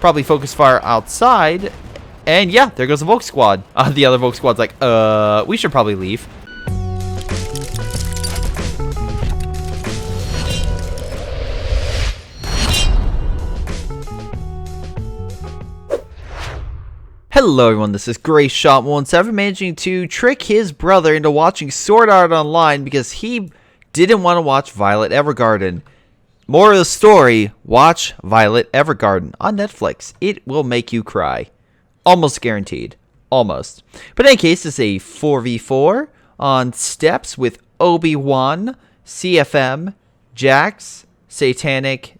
probably focus fire outside. And yeah, there goes the Volk squad. The other Volk squad's like, we should probably leave. Hello everyone, this is Greyshot17 managing to trick his brother into watching Sword Art Online because he didn't want to watch Violet Evergarden. More of the story, watch Violet Evergarden on Netflix. It will make you cry. Almost guaranteed. Almost. But in any case, it's a 4v4 on steps with Obi-Wan, CFM, Jax, Satanic,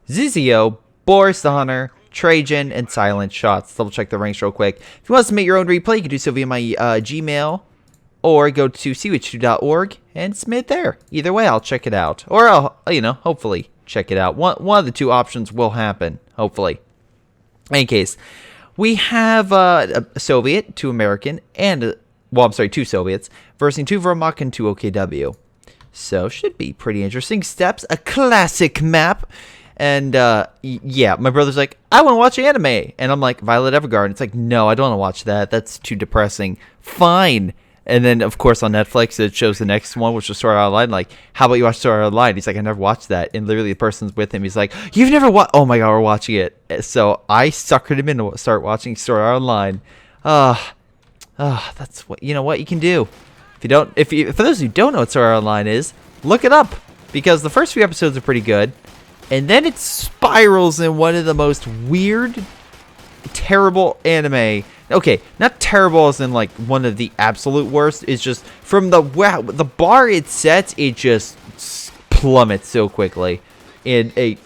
Zizio, Boris the Hunter, Trajan, and Silent Shots. Double check the ranks real quick. If you want to submit your own replay, you can do so via my Gmail or go to switch2.org and submit there. Either way, I'll check it out. Or I'll, hopefully check it out. One of the two options will happen, hopefully. In any case, we have a Soviet, 2 American, and, two Soviets, versus 2 Vermont and 2 OKW. So, should be pretty interesting. Steps, a classic map. And, yeah, my brother's like, I want to watch anime. And I'm like, Violet Evergarden. It's like, no, I don't want to watch that. That's too depressing. Fine. And then, of course, on Netflix, it shows the next one, which is Sword Art Online. Like, how about you watch Sword Art Online? He's like, I never watched that. And literally, the person's with him. He's like, you've never watched? Oh, my God, we're watching it. So I suckered him in to start watching Sword Art Online. That's what, what you can do. For those who don't know what Sword Art Online is, look it up. Because the first few episodes are pretty good. And then it spirals in one of the most weird, terrible anime. Okay, not terrible as in like one of the absolute worst. It's just from the bar it sets, it just plummets so quickly in a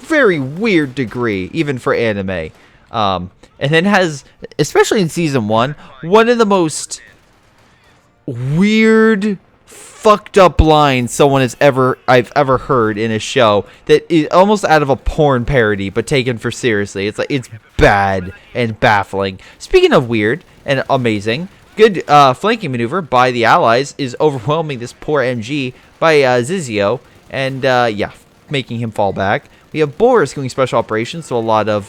very weird degree, even for anime. And then has, especially in season 1, one of the most weird, fucked up lines I've ever heard in a show that is almost out of a porn parody but taken for seriously. It's like, it's bad and baffling. Speaking of weird and amazing, good flanking maneuver by the Allies is overwhelming this poor MG by Zizio and yeah, making him fall back. We have Boris doing special operations, so a lot of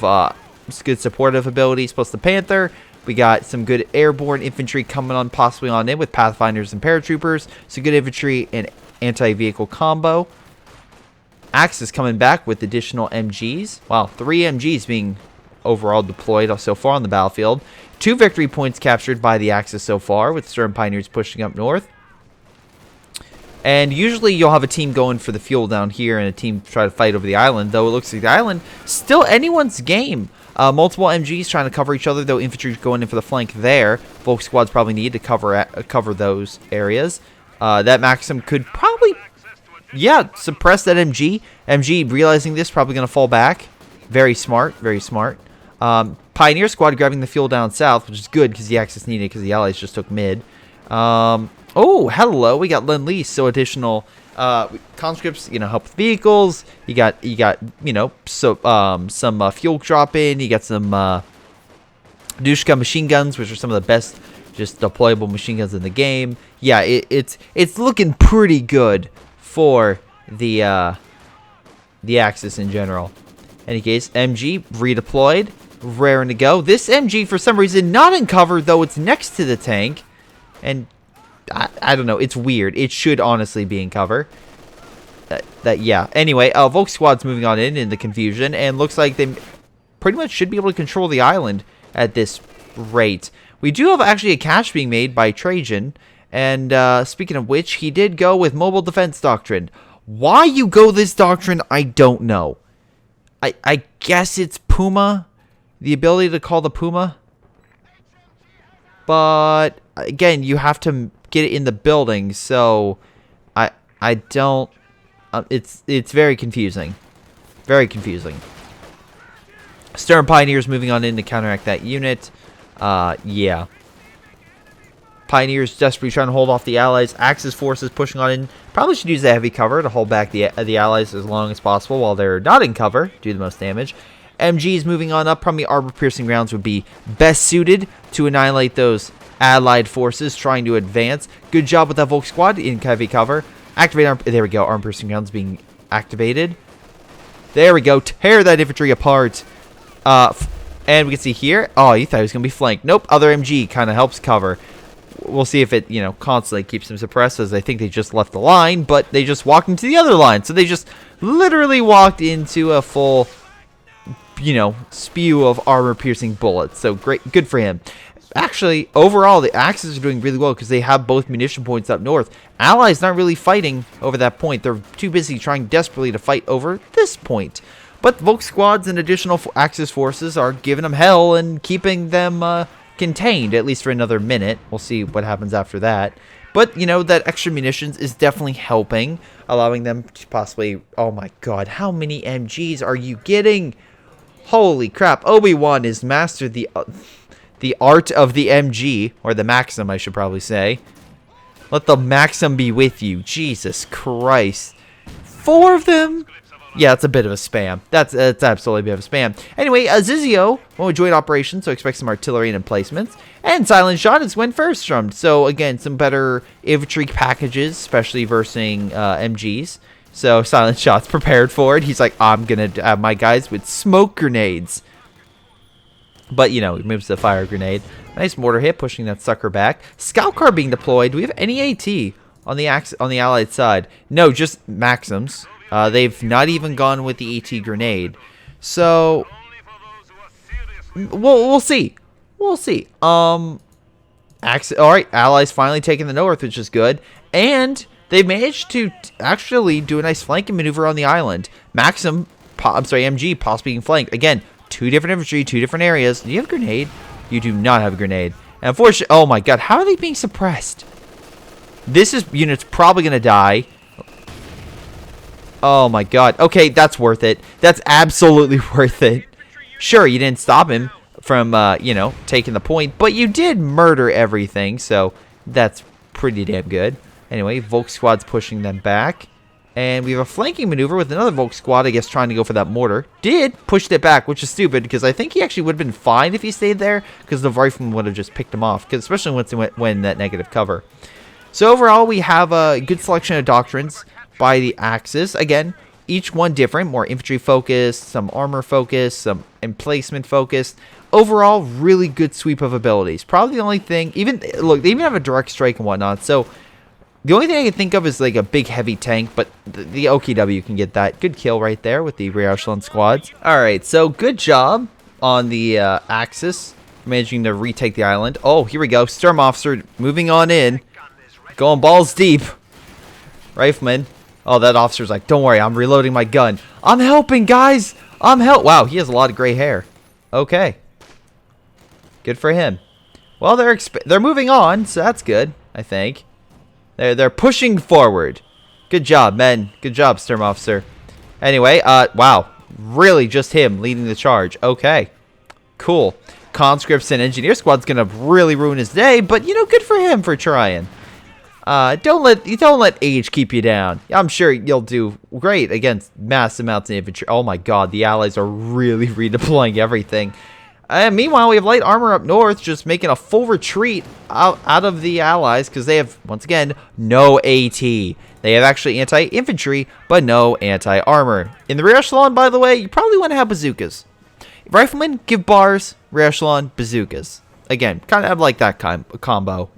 good supportive abilities plus the Panther. We got some good airborne infantry coming on, possibly on in with Pathfinders and Paratroopers. So good infantry and anti-vehicle combo. Axis coming back with additional MGs. Wow, 3 MGs being overall deployed so far on the battlefield. 2 victory points captured by the Axis so far, with Stern Pioneers pushing up north. And usually you'll have a team going for the fuel down here and a team try to fight over the island, though it looks like the island still anyone's game. Multiple MGs trying to cover each other, though infantry going in for the flank there. Volk squads probably need to cover those areas. That Maxim could probably, yeah, suppress that MG. MG realizing this, probably going to fall back. Very smart, very smart. Pioneer squad grabbing the fuel down south, which is good because the Axis needed because the Allies just took mid. Oh, hello, we got Lend-Lease, so additional conscripts, help with vehicles. You got, some fuel drop in. You got some Dushka machine guns, which are some of the best, just deployable machine guns in the game. Yeah, it's looking pretty good for the Axis in general. Any case, MG redeployed, raring to go. This MG for some reason not in cover, though it's next to the tank, and I don't know. It's weird. It should honestly be in cover. Yeah. Anyway, Volk squad's moving on in the confusion, and looks like they pretty much should be able to control the island at this rate. We do have actually a cache being made by Trajan, and speaking of which, he did go with Mobile Defense Doctrine. Why you go this doctrine, I don't know. I guess it's Puma, the ability to call the Puma, but again, you have to get it in the building, so I don't. It's very confusing, very confusing. Stern Pioneers moving on in to counteract that unit. Yeah. Pioneers desperately trying to hold off the Allies. Axis forces pushing on in. Probably should use the heavy cover to hold back the Allies as long as possible while they're not in cover. Do the most damage. MGs moving on up. Probably armor-piercing rounds would be best suited to annihilate those allied forces trying to advance. Good job with that Volk squad in heavy cover. Activate arm. There we go. Armor-piercing rounds being activated. There we go. Tear that infantry apart. And we can see here, oh, you thought he was going to be flanked. Nope, other MG kind of helps cover. We'll see if it, you know, constantly keeps them suppressed, as I think they just left the line, but they just walked into the other line. So they just literally walked into a full, you know, spew of armor-piercing bullets. So great, good for him. Actually, overall, the Axis are doing really well because they have both munition points up north. Allies not really fighting over that point. They're too busy trying desperately to fight over this point. But Volk squads and additional Axis forces are giving them hell and keeping them contained, at least for another minute. We'll see what happens after that. But, you know, that extra munitions is definitely helping, allowing them to possibly... Oh my god, how many MGs are you getting? Holy crap, Obi-Wan has mastered the art of the MG, or the Maxim, I should probably say. Let the Maxim be with you. Jesus Christ. 4 of them? Yeah, it's a bit of a spam. That's absolutely a bit of a spam. Anyway, Azizio went with joint operations, so expect some artillery and emplacements. And Silent Shot is went first from. So again, some better infantry packages, especially versus MGs. So Silent Shot's prepared for it. He's like, I'm gonna have my guys with smoke grenades. But, you know, he moves the fire grenade. Nice mortar hit, pushing that sucker back. Scout car being deployed. Do we have any AT on the Allied side? No, just Maxims. They've not even gone with the AT grenade. So, we'll see. We'll see. Alright, Allies finally taking the north, which is good. And they managed to actually do a nice flanking maneuver on the island. MG possibly being flanked. Again, 2 different infantry, 2 different areas. Do you have a grenade? You do not have a grenade. And unfortunately, oh my god, how are they being suppressed? This unit's probably going to die. Oh my god. Okay, that's worth it. That's absolutely worth it. Sure, you didn't stop him from, you know, taking the point, but you did murder everything, so that's pretty damn good. Anyway, Volk squad's pushing them back. And we have a flanking maneuver with another Volk squad, I guess, trying to go for that mortar. Pushed it back, which is stupid, because I think he actually would have been fine if he stayed there, because the rifleman would have just picked him off, especially once he went in that negative cover. So overall, we have a good selection of doctrines by the Axis. Again, each one different, more infantry focused, some armor focused, some emplacement focused. Overall, really good sweep of abilities. Probably the only thing, look, they even have a direct strike and whatnot, so... The only thing I can think of is like a big heavy tank, but the OKW can get that. Good kill right there with the rear echelon squads. Alright, so good job on the Axis, managing to retake the island. Oh, here we go. Sturm Officer moving on in. Going balls deep. Rifleman. Oh, that officer's like, don't worry, I'm reloading my gun. I'm helping, guys. Wow, he has a lot of gray hair. Okay. Good for him. Well, they're moving on, so that's good, I think. They're pushing forward. Good job, men. Good job, Sturm Officer. Anyway, wow. Really just him leading the charge. Okay. Cool. Conscripts and Engineer Squad's gonna really ruin his day, but, you know, good for him for trying. Don't let age keep you down. I'm sure you'll do great against mass amounts of infantry. Oh my god, the Allies are really redeploying everything. Meanwhile, we have light armor up north, just making a full retreat out of the Allies, because they have, once again, no AT. They have actually anti-infantry, but no anti-armor. In the rear echelon, by the way, you probably want to have bazookas. Riflemen, give bars, rear echelon, bazookas. Again, kind of like that combo.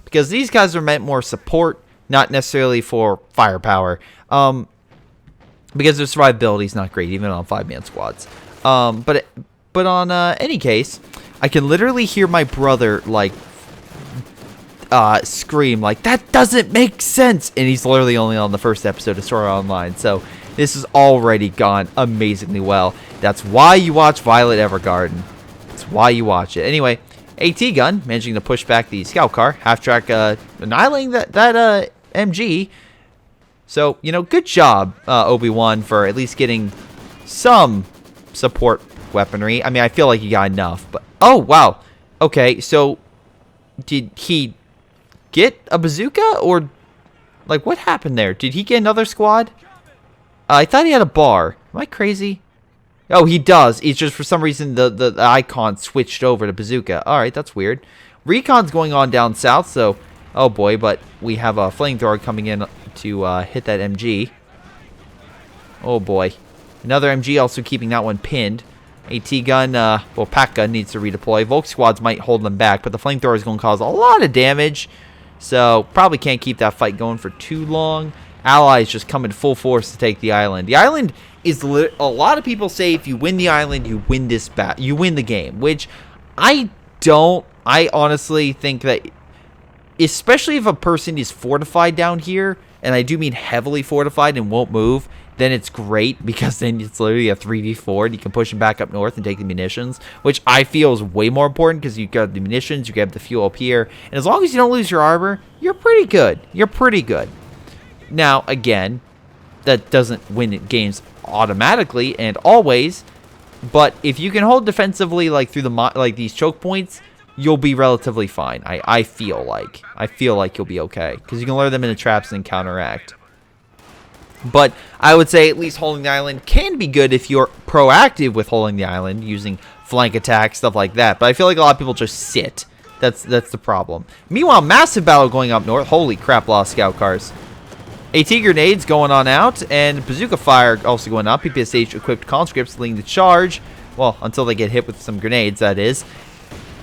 Because these guys are meant more support, not necessarily for firepower. Because their survivability is not great, even on 5-man squads. But on any case, I can literally hear my brother, like, scream, like, that doesn't make sense! And he's literally only on the first episode of Sword Art Online, so this has already gone amazingly well. That's why you watch Violet Evergarden. That's why you watch it. Anyway, AT gun, managing to push back the scout car. Half-track, annihilating that MG. So, you know, good job, Obi-Wan, for at least getting some support weaponry. I mean, I feel like he got enough, but oh wow, okay, so did he get a bazooka, or like what happened there? Did he get another squad? I thought he had a bar. Am I crazy? Oh, he does. It's just for some reason the icon switched over to bazooka. All right, that's weird. Recon's going on down south, so oh boy, but we have a flamethrower coming in to hit that MG. Oh boy, another MG also keeping that one pinned. AT gun, well, pack gun needs to redeploy. Volk squads might hold them back, but the flamethrower is going to cause a lot of damage. So, probably can't keep that fight going for too long. Allies just come in full force to take the island. The island is a lot of people say if you win the island, you win you win the game, which I don't. I honestly think that, especially if a person is fortified down here, and I do mean heavily fortified and won't move, then it's great because then it's literally a 3v4 and you can push them back up north and take the munitions, which I feel is way more important because you got the munitions, you grab the fuel up here, and as long as you don't lose your armor, you're pretty good. You're pretty good. Now, again, that doesn't win games automatically and always, but if you can hold defensively like through the these choke points, you'll be relatively fine. I feel like you'll be okay because you can lure them into traps and counteract. But I would say at least holding the island can be good if you're proactive with holding the island, using flank attacks, stuff like that. But I feel like a lot of people just sit. That's the problem. Meanwhile, massive battle going up north. Holy crap, a lot of scout cars. AT grenades going on out, and bazooka fire also going up. PPSH equipped conscripts leading the charge. Well, until they get hit with some grenades, that is.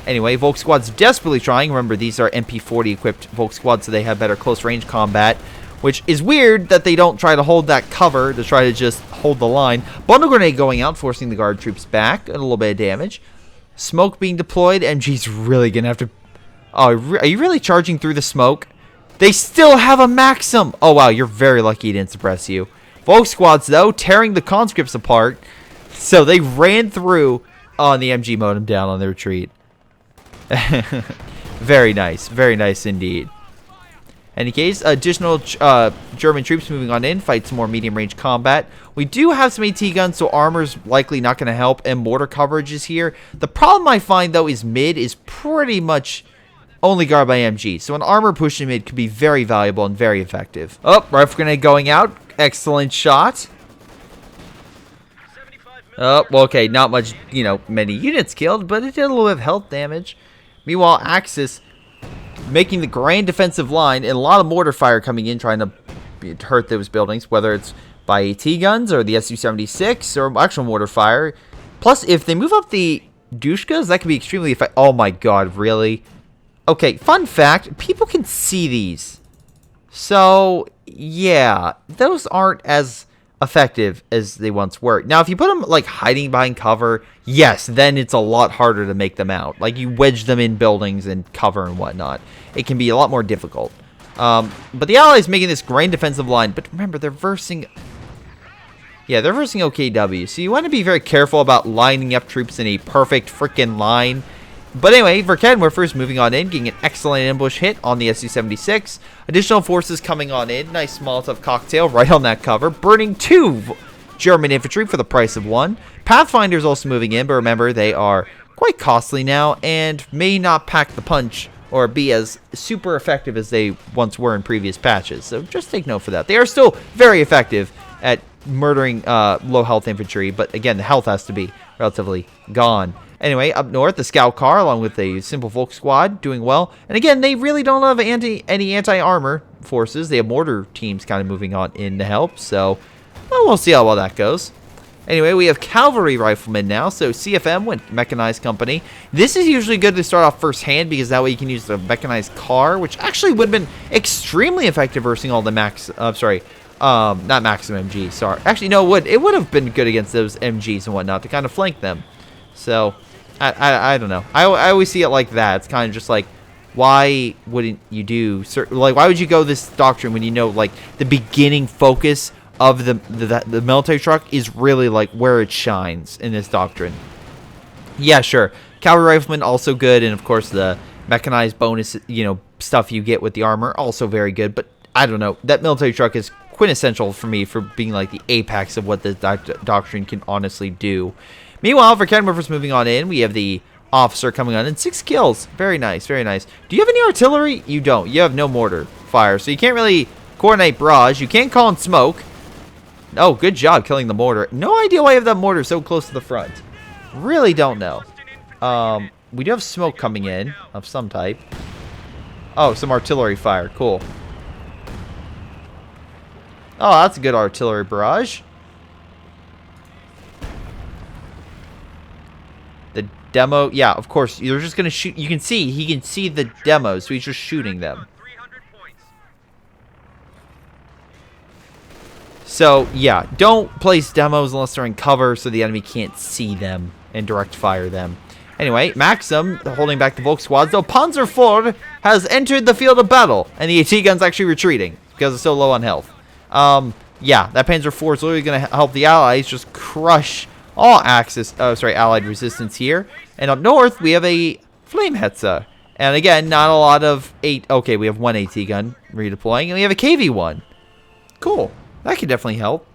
Anyway, Volk squad's desperately trying. Remember, these are MP40 equipped Volk squads, so they have better close range combat, which is weird that they don't try to hold that cover to try to just hold the line. Bundle grenade going out, forcing the guard troops back. A little bit of damage. Smoke being deployed. MG's really going to have to... Oh, are you really charging through the smoke? They still have a Maxim. Oh, wow. You're very lucky he didn't suppress you. Volk squads, though, tearing the conscripts apart. So they ran through on the MG mowed them down on their retreat. Very nice. Very nice indeed. Any case, additional German troops moving on in, fight some more medium-range combat. We do have some AT guns, so armor's likely not going to help, and mortar coverage is here. The problem I find, though, is mid is pretty much only guarded by MG, so an armor push in mid could be very valuable and very effective. Oh, rifle grenade going out. Excellent shot. Oh, well, okay, not much, many units killed, but it did a little bit of health damage. Meanwhile, Axis making the grand defensive line, and a lot of mortar fire coming in, trying to hurt those buildings, whether it's by AT guns or the Su-76 or actual mortar fire. Plus, if they move up the Dushkas, that could be extremely effective. Oh my god, really? Okay, fun fact, people can see these. So, yeah, those aren't as effective as they once were. Now, if you put them, like, hiding behind cover, yes, then it's a lot harder to make them out. Like, you wedge them in buildings and cover and whatnot. It can be a lot more difficult. But the Allies making this grand defensive line. But remember, they're versing... Yeah, they're versing OKW. So you want to be very careful about lining up troops in a perfect freaking line. But anyway, Verken, we're first moving on in, getting an excellent ambush hit on the Su-76. Additional forces coming on in. Nice Molotov cocktail right on that cover. Burning 2 German infantry for the price of 1. Pathfinder's also moving in, but remember, they are quite costly now and may not pack the punch or be as super effective as they once were in previous patches. So just take note for that. They are still very effective at murdering low health infantry, but again, the health has to be relatively gone. Anyway, up north, the scout car, along with the simple Volk squad, doing well. And again, they really don't have any anti-armor forces. They have mortar teams kind of moving on in to help. So, well, we'll see how well that goes. Anyway, we have cavalry riflemen now. So, CFM with mechanized company. This is usually good to start off first hand because that way you can use the mechanized car, which actually would have been extremely effective versus all the not Maxim MG, sorry. Actually, no, it would have been good against those MGs and whatnot to kind of flank them. So, I don't know. I always see it like that. It's kind of just like, why wouldn't you do... Like, why would you go this doctrine when you know, like, the beginning focus of the military truck is really, like, where it shines in this doctrine? Yeah, sure. Cavalry riflemen, also good. And, of course, the mechanized bonus, stuff you get with the armor, also very good. But, I don't know. That military truck is quintessential for me for being, like, the apex of what this doctrine can honestly do. Meanwhile, for Ken Murphy's moving on in, we have the officer coming on in. 6 kills. Very nice, very nice. Do you have any artillery? You don't. You have no mortar fire, so you can't really coordinate barrage. You can't call in smoke. Oh, good job killing the mortar. No idea why you have that mortar so close to the front. Really don't know. We do have smoke coming in of some type. Oh, some artillery fire. Cool. Oh, that's a good artillery barrage. demo. Yeah, of course. You're just going to shoot. You can see. He can see the demos, so he's just shooting them. So, yeah, don't place demos unless they're in cover so the enemy can't see them and direct fire them. Anyway, Maxim holding back the Volk squads, though Panzer IV has entered the field of battle, and the AT gun's actually retreating because it's so low on health. Yeah, that Panzer IV is literally going to help the Allies just crush all Allied resistance here. And up north, we have a Flamehetze. And again, not a lot of okay, we have one AT gun redeploying, and we have a KV-1. Cool. That can definitely help.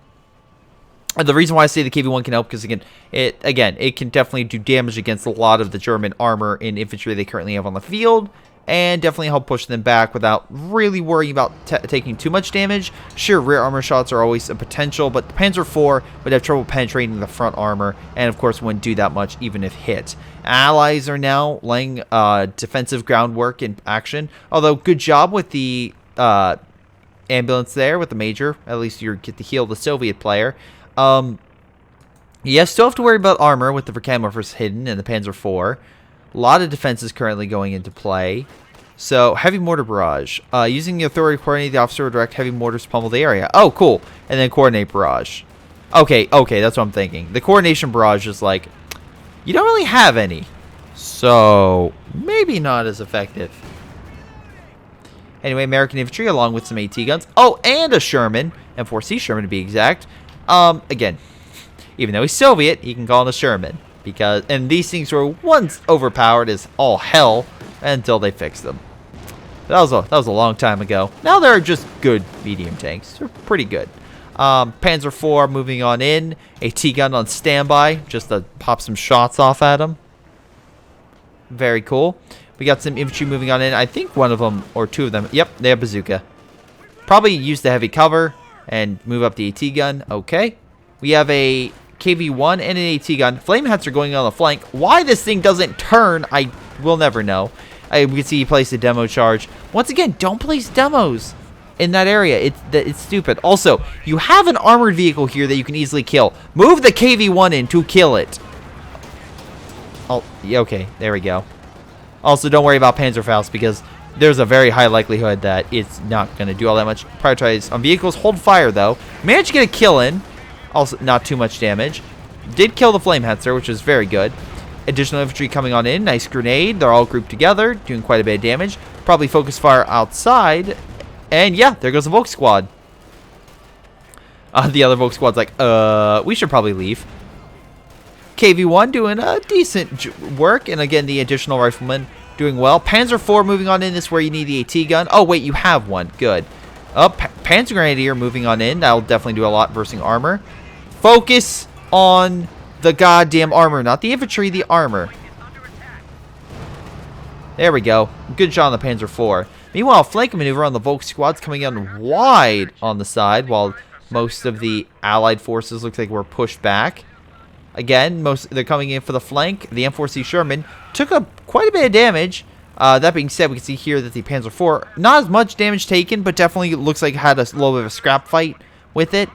And the reason why I say the KV-1 can help because it can definitely do damage against a lot of the German armor and infantry they currently have on the field, and definitely help push them back without really worrying about taking too much damage. Sure, rear armor shots are always a potential, but the Panzer IV would have trouble penetrating the front armor, and of course wouldn't do that much even if hit. Allies are now laying defensive groundwork in action, although good job with the ambulance there with the major. At least you get to heal the Soviet player. Yes, still have to worry about armor with the Verkammwerfers hidden and the Panzer IV. A lot of defenses currently going into play. So, heavy mortar barrage. Using the authority to coordinate, the officer will direct heavy mortars to pummel the area. Oh, cool. And then coordinate barrage. Okay, that's what I'm thinking. The coordination barrage is like, you don't really have any. So, maybe not as effective. Anyway, American infantry along with some AT guns. Oh, and a Sherman. M4C Sherman to be exact. Again, even though he's Soviet, he can call it a Sherman. And these things were once overpowered as all hell until they fixed them. That was a long time ago. Now they're just good medium tanks. They're pretty good. Panzer IV moving on in. AT gun on standby just to pop some shots off at them. Very cool. We got some infantry moving on in. I think one of them or two of them. Yep, they have bazooka. Probably use the heavy cover and move up the AT gun. Okay. We have a KV-1 and an AT gun. Flameheads are going on the flank. Why this thing doesn't turn, I will never know. We can see he placed a demo charge. Once again, don't place demos in that area. It's stupid. Also, you have an armored vehicle here that you can easily kill. Move the KV-1 in to kill it. Oh, okay, there we go. Also, don't worry about Panzerfaust because there's a very high likelihood that it's not going to do all that much. Prioritize on vehicles. Hold fire, though. Managed to get a kill in. Also, not too much damage. Did kill the Flamehetzer, which is very good. Additional infantry coming on in. Nice grenade. They're all grouped together, doing quite a bit of damage. Probably focus fire outside. And yeah, there goes the Volk squad. The other Volk squad's like, we should probably leave. KV-1 doing decent work. And again, the additional riflemen doing well. Panzer IV moving on in. This is where you need the AT gun. Oh, wait, you have one. Good. Panzer Grenadier moving on in. That'll definitely do a lot versus armor. Focus on the goddamn armor. Not the infantry, the armor. There we go. Good shot on the Panzer IV. Meanwhile, flank maneuver on the Volk squad's coming in wide on the side, while most of the Allied forces looks like we're pushed back. Again, they're coming in for the flank. The M4C Sherman took up quite a bit of damage. That being said, we can see here that the Panzer IV, not as much damage taken, but definitely looks like it had a little bit of a scrap fight with it.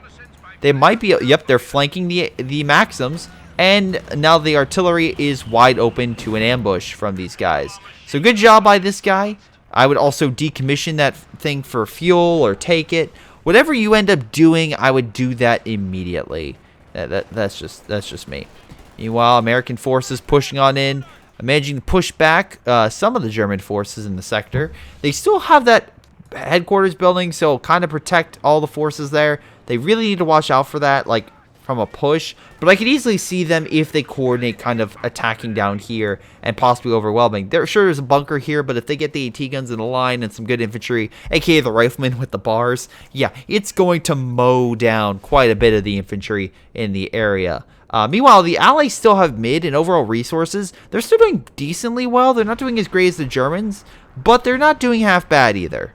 They might be, yep, they're flanking the Maxims, and now the artillery is wide open to an ambush from these guys. So good job by this guy. I would also decommission that thing for fuel or take it. Whatever you end up doing, I would do that immediately. That's just me. Meanwhile, American forces pushing on in, managing to push back some of the German forces in the sector. They still have that headquarters building, so kind of protect all the forces there. They really need to watch out for that, like from a push. But I could easily see them if they coordinate kind of attacking down here and possibly overwhelming. There's a bunker here, but if they get the AT guns in a line and some good infantry, aka the riflemen with the bars, yeah, it's going to mow down quite a bit of the infantry in the area. Meanwhile, the Allies still have mid and overall resources. They're still doing decently well. They're not doing as great as the Germans, but they're not doing half bad either.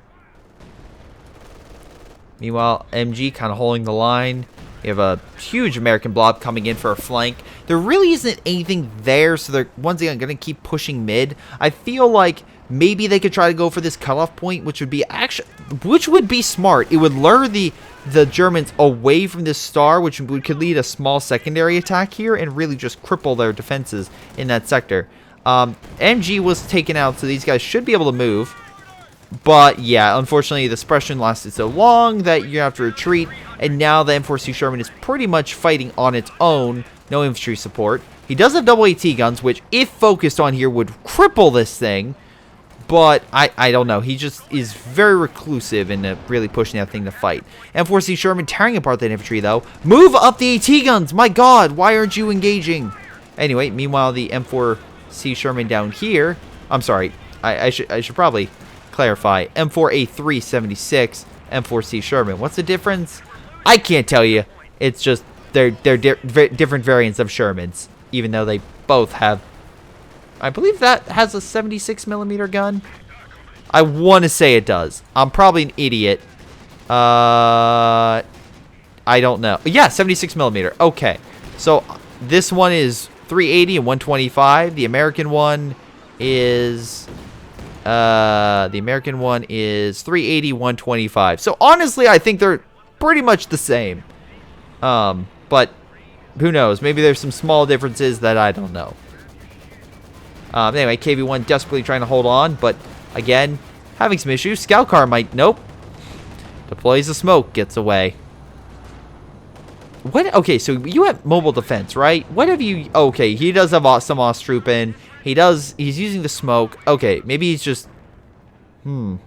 Meanwhile, MG kind of holding the line. We have a huge American blob coming in for a flank. There really isn't anything there, so they're once again going to keep pushing mid. I feel like maybe they could try to go for this cutoff point, which would be smart. It would lure the Germans away from this star, which could lead a small secondary attack here and really just cripple their defenses in that sector. MG was taken out, so these guys should be able to move. But yeah, unfortunately, the suppression lasted so long that you have to retreat. And now the M4C Sherman is pretty much fighting on its own. No infantry support. He does have double AT guns, which, if focused on here, would cripple this thing. But I don't know. He just is very reclusive in really pushing that thing to fight. M4C Sherman tearing apart that infantry, though. Move up the AT guns! My god, why aren't you engaging? Anyway, meanwhile, the M4C Sherman down here... I'm sorry. I should probably clarify. M4A376, M4C Sherman. What's the difference? I can't tell you. It's just they're different variants of Shermans, even though they both have... I believe that has a 76mm gun. I want to say it does. I'm probably an idiot. I don't know. Yeah, 76mm. Okay. So this one is 380 and 125. The American one is 380, 125. So honestly, I think they're pretty much the same. But who knows? Maybe there's some small differences that I don't know. Anyway, KV-1 desperately trying to hold on, but again, having some issues. Scout car might... Nope. Deploys the smoke, gets away. What? Okay, so you have mobile defense, right? What have you... Okay, he does have some Osttrooping. He's using the smoke. Okay, maybe he's just... maybe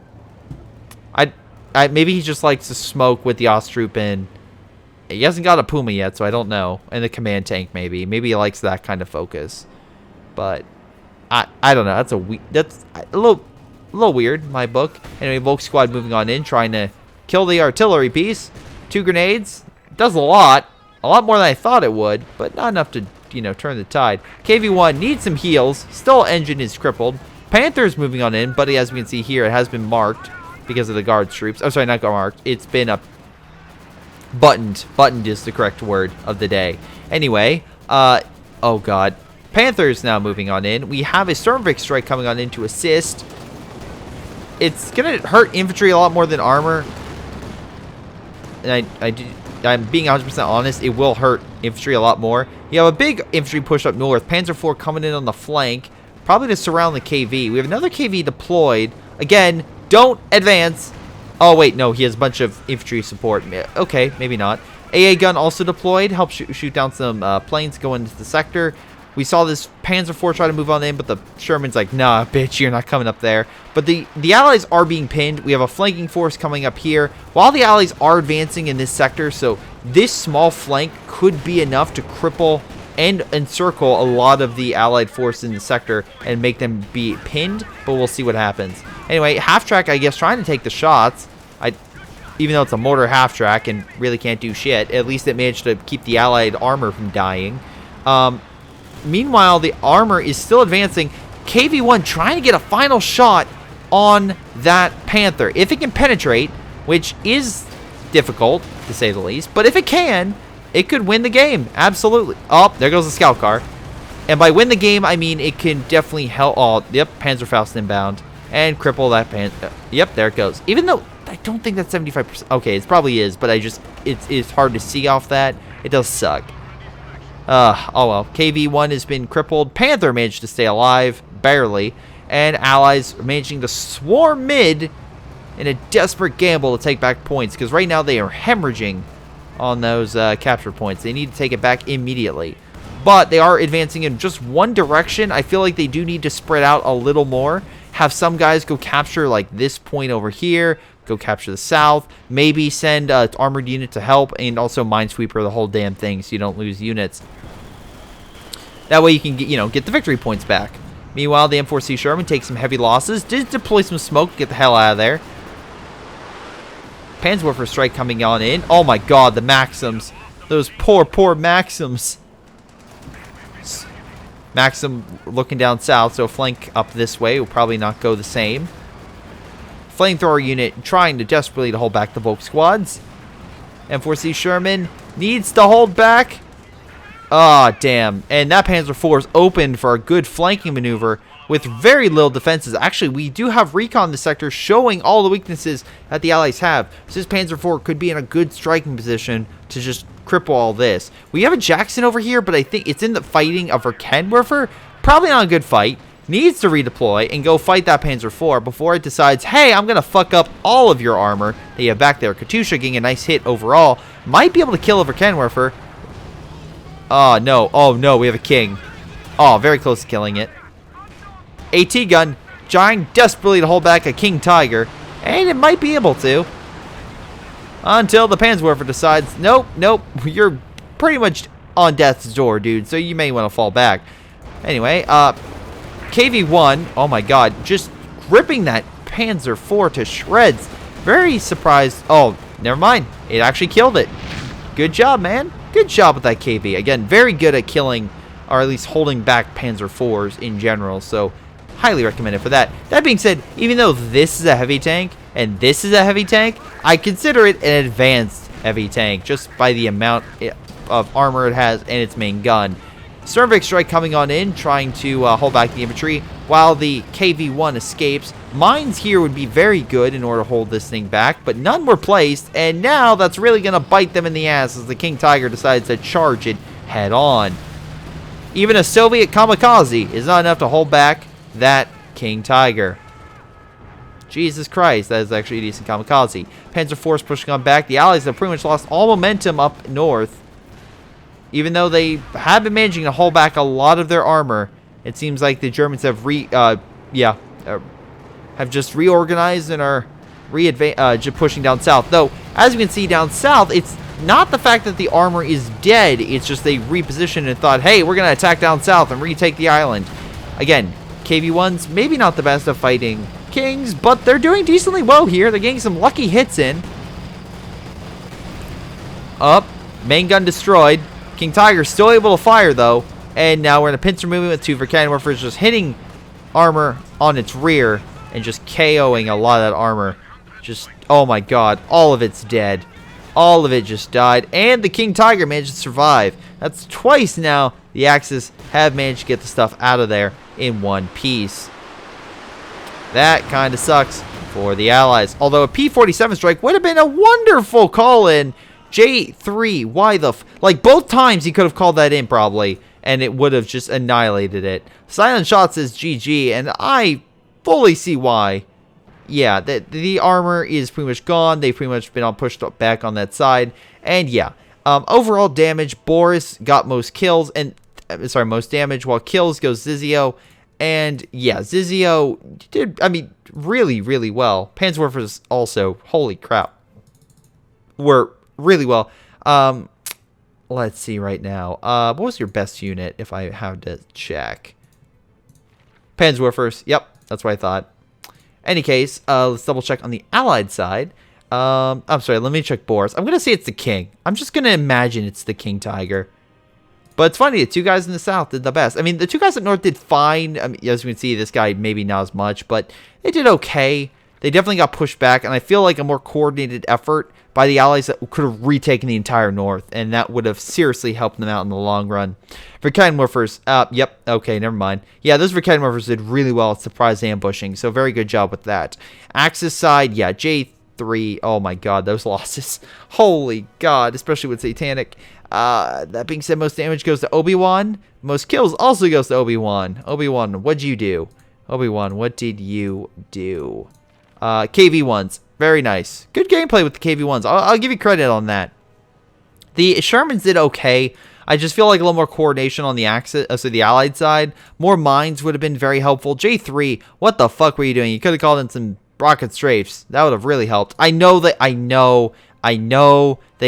he just likes to smoke with the Osttrooping. He hasn't got a Puma yet, so I don't know. And the command tank, maybe. Maybe he likes that kind of focus. But... I don't know. That's a little weird in my book. Anyway, Volk squad moving on in, trying to kill the artillery piece. 2 grenades. Does a lot more than I thought it would, but not enough to, turn the tide. KV-1 needs some heals. Still, engine is crippled. Panther's moving on in, but as we can see here, it has been marked because of the guard troops. Oh, sorry, not marked. It's been buttoned. Buttoned is the correct word of the day. Anyway, oh god. Panthers now moving on in. We have a Stormvik strike coming on in to assist. It's going to hurt infantry a lot more than armor. And I'm being 100% honest. It will hurt infantry a lot more. You have a big infantry push up north. Panzer IV coming in on the flank. Probably to surround the KV. We have another KV deployed. Again, don't advance. Oh, wait. No, he has a bunch of infantry support. Okay, maybe not. AA gun also deployed. Help shoot down some planes going into the sector. We saw this Panzer IV try to move on in, but the Sherman's like, nah, bitch, you're not coming up there. But the Allies are being pinned. We have a flanking force coming up here, while the Allies are advancing in this sector. So this small flank could be enough to cripple and encircle a lot of the Allied force in the sector and make them be pinned. But we'll see what happens. Anyway, half-track, I guess, trying to take the shots. Even though it's a mortar half-track and really can't do shit, at least it managed to keep the Allied armor from dying. Meanwhile, the armor is still advancing. KV-1 trying to get a final shot on that Panther. If it can penetrate, which is difficult, to say the least. But if it can, it could win the game. Absolutely. Oh, there goes the scout car. And by win the game, I mean it can definitely help. Oh, yep, Panzerfaust inbound. And cripple that Panther. Yep, there it goes. Even though I don't think that's 75%. Okay, it probably is, but it's hard to see off that. It does suck. Oh well. KV-1 has been crippled. Panther managed to stay alive, barely. And Allies managing to swarm mid in a desperate gamble to take back points. Because right now they are hemorrhaging on those capture points. They need to take it back immediately. But they are advancing in just one direction. I feel like they do need to spread out a little more. Have some guys go capture like this point over here. Go capture the south. Maybe send an armored unit to help. And also Minesweeper the whole damn thing so you don't lose units. That way you can get the victory points back. Meanwhile, the M4C Sherman takes some heavy losses. Did deploy some smoke. Get the hell out of there. Panzerwerfer strike coming on in. Oh my god, the Maxims. Those poor Maxims. Maxim looking down south, so flank up this way will probably not go the same. Flamethrower unit trying to desperately hold back the Volk squads. M4C Sherman needs to hold back. Ah, damn. And that Panzer IV is open for a good flanking maneuver with very little defenses. Actually, we do have recon in the sector showing all the weaknesses that the Allies have. So this Panzer IV could be in a good striking position to just cripple all this. We have a Jackson over here, but I think it's in the fighting of Verkenwerfer. Probably not a good fight. Needs to redeploy and go fight that Panzer IV before it decides, hey, I'm going to fuck up all of your armor that you have back there. Katusha getting a nice hit overall. Might be able to kill a Verkenwerfer. Oh, no. Oh, no. We have a King. Oh, very close to killing it. AT gun. Trying desperately to hold back a King Tiger. And it might be able to. Until the Panzerwerfer decides, nope, nope. You're pretty much on death's door, dude. So you may want to fall back. Anyway, KV-1, oh my god, just ripping that Panzer IV to shreds. Very surprised. Oh, never mind. It actually killed it. Good job, man. Good job with that KV. Again, very good at killing, or at least holding back Panzer IVs in general. So, highly recommend it for that. That being said, even though this is a heavy tank, and this is a heavy tank, I consider it an advanced heavy tank, just by the amount of armor it has and its main gun. Sternvik strike coming on in, trying to hold back the infantry, while the KV-1 escapes. Mines here would be very good in order to hold this thing back, but none were placed, and now that's really going to bite them in the ass as the King Tiger decides to charge it head on. Even a Soviet kamikaze is not enough to hold back that King Tiger. Jesus Christ, that is actually a decent kamikaze. Panzer IV is pushing on back. The Allies have pretty much lost all momentum up north. Even though they have been managing to hold back a lot of their armor, it seems like the Germans have just reorganized and are pushing down south. Though, as you can see down south, it's not the fact that the armor is dead. It's just they repositioned and thought, hey, we're going to attack down south and retake the island. Again, KV-1's maybe not the best at fighting Kings, but they're doing decently well here. They're getting some lucky hits in. Up. Main gun destroyed. King Tiger still able to fire, though. And now we're in a pincer movement with two Verkenwerfers just hitting armor on its rear and just KOing a lot of that armor. Just, oh my god, all of it's dead. All of it just died. And the King Tiger managed to survive. That's twice now the Axis have managed to get the stuff out of there in one piece. That kind of sucks for the Allies. Although a P-47 strike would have been a wonderful call-in. J3, why the like, both times he could have called that in probably, and it would have just annihilated it. Silent Shot says GG, and I fully see why. Yeah, the armor is pretty much gone. They've pretty much been pushed back on that side. And yeah, overall damage, Boris got most kills, and most damage, while kills goes Zizio. And yeah, Zizio did, I mean, really, really well. Panzerwerfers also, holy crap, were really well. Let's see right now. What was your best unit, if I have to check? Panzerwerfers. Yep, that's what I thought. Any case, let's double check on the Allied side. I'm sorry, let me check Boris. I'm going to say it's the King. I'm just going to imagine it's the King Tiger. But it's funny, the two guys in the south did the best. I mean, the two guys up north did fine. I mean, as you can see, this guy maybe not as much, but they did okay. They definitely got pushed back, and I feel like a more coordinated effort by the Allies that could have retaken the entire north, and that would have seriously helped them out in the long run. Verkenwerfers, yep, okay, never mind. Yeah, those Verkenwerfers did really well at surprise ambushing, so very good job with that. Axis side, yeah, J3, oh my god, those losses. Holy god, especially with Satanic. That being said, most damage goes to Obi-Wan. Most kills also goes to Obi-Wan. Obi-Wan, what'd you do? Obi-Wan, what did you do? KV-1s. Very nice. Good gameplay with the KV-1s. I'll give you credit on that. The Shermans did okay. I just feel like a little more coordination on the Axis, so the Allied side. More mines would have been very helpful. J3, what the fuck were you doing? You could have called in some rocket strafes. That would have really helped. I know they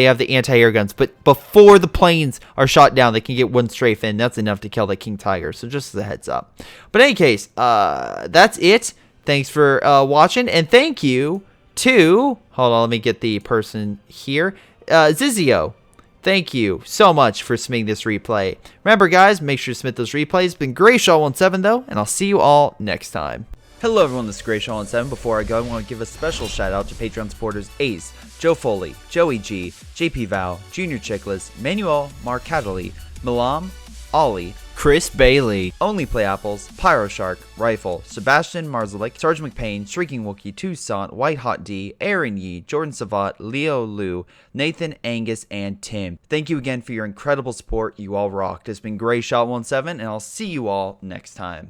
have the anti-air guns, but before the planes are shot down, they can get one strafe in. That's enough to kill the King Tiger. So just as a heads up. But in any case, that's it. Thanks for watching, and thank you to, hold on, let me get the person here, Zizio. Thank you so much for submitting this replay. Remember, guys, make sure to submit those replays. It's been Greyshot17 though, and I'll see you all next time. Hello everyone, this is Greyshot17. Before I go, I want to give a special shout out to Patreon supporters Ace, Joe Foley, Joey G, JP Vaal, Jrchicklis, Manuel, Mark Cataly, Milam, Ollie, Chris Bailey, Onlyplayapples, Pyroshark, Rifle, Sebastian Marzalik, sgtMcPain, Streakingwookie, Tucson, WhiteHotD, Aaron Yee, Jordan Savat, Leo Liu, Nathan, Angus, and Tim. Thank you again for your incredible support. You all rocked. It's been Greyshot17, and I'll see you all next time.